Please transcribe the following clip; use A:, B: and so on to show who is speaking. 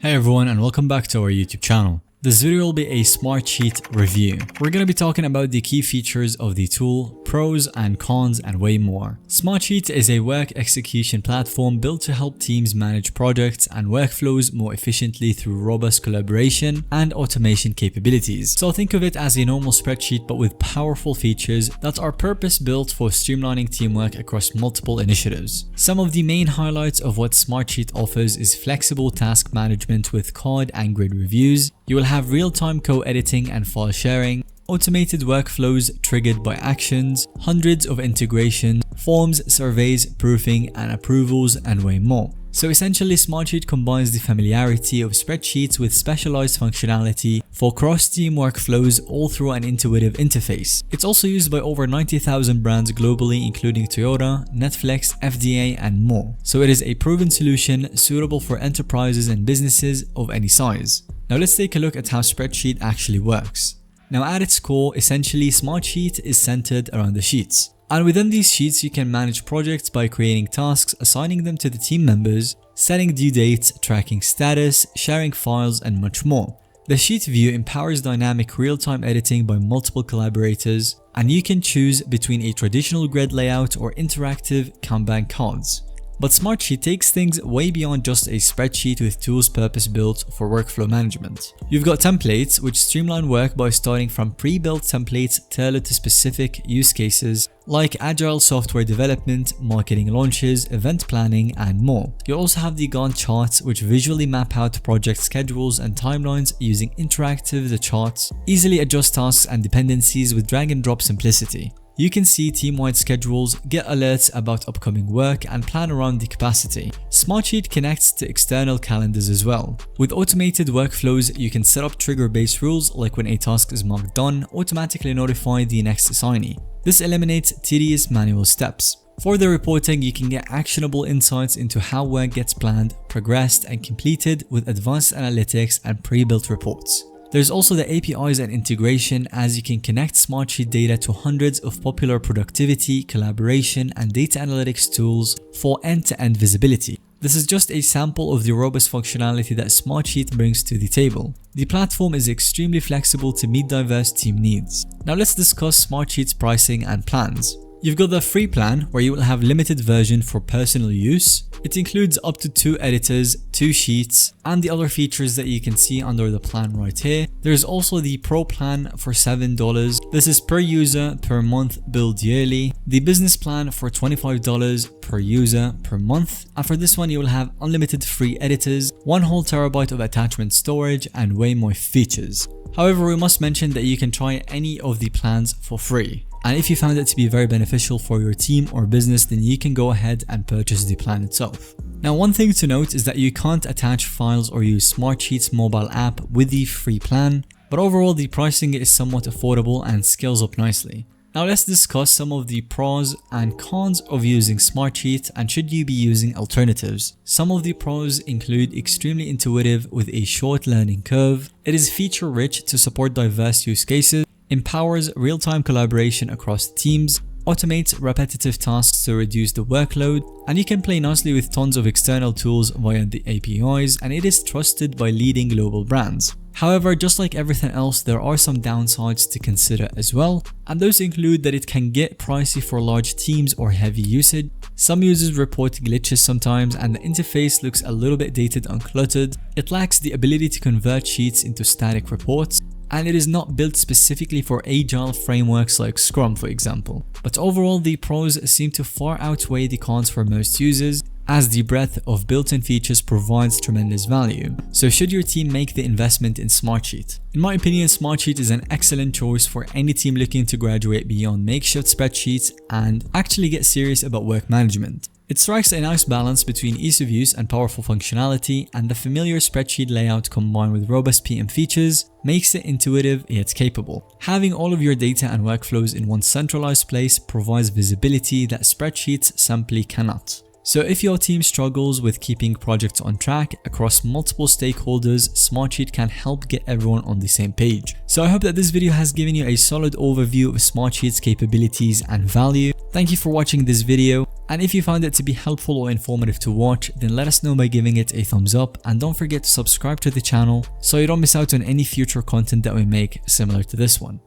A: Hey everyone, and welcome back to our YouTube channel. This video will be a Smartsheet review. We're going to be talking about the key features of the tool, pros and cons, and way more. Smartsheet is a work execution platform built to help teams manage projects and workflows more efficiently through robust collaboration and automation capabilities. So think of it as a normal spreadsheet but with powerful features that are purpose-built for streamlining teamwork across multiple initiatives. Some of the main highlights of what Smartsheet offers is flexible task management with card and grid reviews. You will have real-time co-editing and file sharing, automated workflows triggered by actions, hundreds of integrations, forms, surveys, proofing and approvals, and way more. So essentially, Smartsheet combines the familiarity of spreadsheets with specialized functionality for cross-team workflows all through an intuitive interface. It's also used by over 90,000 brands globally, including Toyota, Netflix, FDA, and more. So it is a proven solution suitable for enterprises and businesses of any size. Now let's take a look at how Spreadsheet actually works. Now at its core, essentially Smartsheet is centered around the sheets. And within these sheets, you can manage projects by creating tasks, assigning them to the team members, setting due dates, tracking status, sharing files, and much more. The sheet view empowers dynamic real-time editing by multiple collaborators, and you can choose between a traditional grid layout or interactive Kanban cards. But Smartsheet takes things way beyond just a spreadsheet with tools purpose-built for workflow management. You've got templates which streamline work by starting from pre-built templates tailored to specific use cases like agile software development, marketing launches, event planning, and more. You also have the Gantt charts which visually map out project schedules and timelines using interactive charts, easily adjust tasks and dependencies with drag and drop simplicity. You can see team-wide schedules, get alerts about upcoming work, and plan around the capacity. Smartsheet connects to external calendars as well. With automated workflows, you can set up trigger-based rules like when a task is marked done, automatically notify the next assignee. This eliminates tedious manual steps. For the reporting, you can get actionable insights into how work gets planned, progressed, and completed with advanced analytics and pre-built reports. There's also the APIs and integration, as you can connect Smartsheet data to hundreds of popular productivity, collaboration, and data analytics tools for end-to-end visibility. This is just a sample of the robust functionality that Smartsheet brings to the table. The platform is extremely flexible to meet diverse team needs. Now let's discuss Smartsheet's pricing and plans. You've got the free plan where you will have limited version for personal use. It includes up to 2 editors, 2 sheets, and the other features that you can see under the plan right here. There's also the Pro plan for $7. This is per user per month, billed yearly. The business plan for $25 per user per month. And for this one, you will have unlimited free editors, 1 whole terabyte of attachment storage, and way more features. However, we must mention that you can try any of the plans for free. And if you found it to be very beneficial for your team or business, then you can go ahead and purchase the plan itself. Now, one thing to note is that you can't attach files or use Smartsheet's mobile app with the free plan, but overall the pricing is somewhat affordable and scales up nicely. Now let's discuss some of the pros and cons of using Smartsheet, and should you be using alternatives. Some of the pros include extremely intuitive with a short learning curve. It is feature rich to support diverse use cases, empowers real-time collaboration across teams, automates repetitive tasks to reduce the workload, and you can play nicely with tons of external tools via the APIs, and it is trusted by leading global brands. However, just like everything else, there are some downsides to consider as well, and those include that it can get pricey for large teams or heavy usage. Some users report glitches sometimes, and the interface looks a little bit dated and cluttered. It lacks the ability to convert sheets into static reports, and it is not built specifically for agile frameworks like Scrum, for example. But overall, the pros seem to far outweigh the cons for most users, as the breadth of built-in features provides tremendous value. So should your team make the investment in Smartsheet? In my opinion, Smartsheet is an excellent choice for any team looking to graduate beyond makeshift spreadsheets and actually get serious about work management. It strikes a nice balance between ease of use and powerful functionality, and the familiar spreadsheet layout combined with robust PM features makes it intuitive yet capable. Having all of your data and workflows in one centralized place provides visibility that spreadsheets simply cannot. So if your team struggles with keeping projects on track across multiple stakeholders, Smartsheet can help get everyone on the same page. So I hope that this video has given you a solid overview of Smartsheet's capabilities and value. Thank you for watching this video, and if you found it to be helpful or informative to watch, then let us know by giving it a thumbs up, and don't forget to subscribe to the channel so you don't miss out on any future content that we make similar to this one.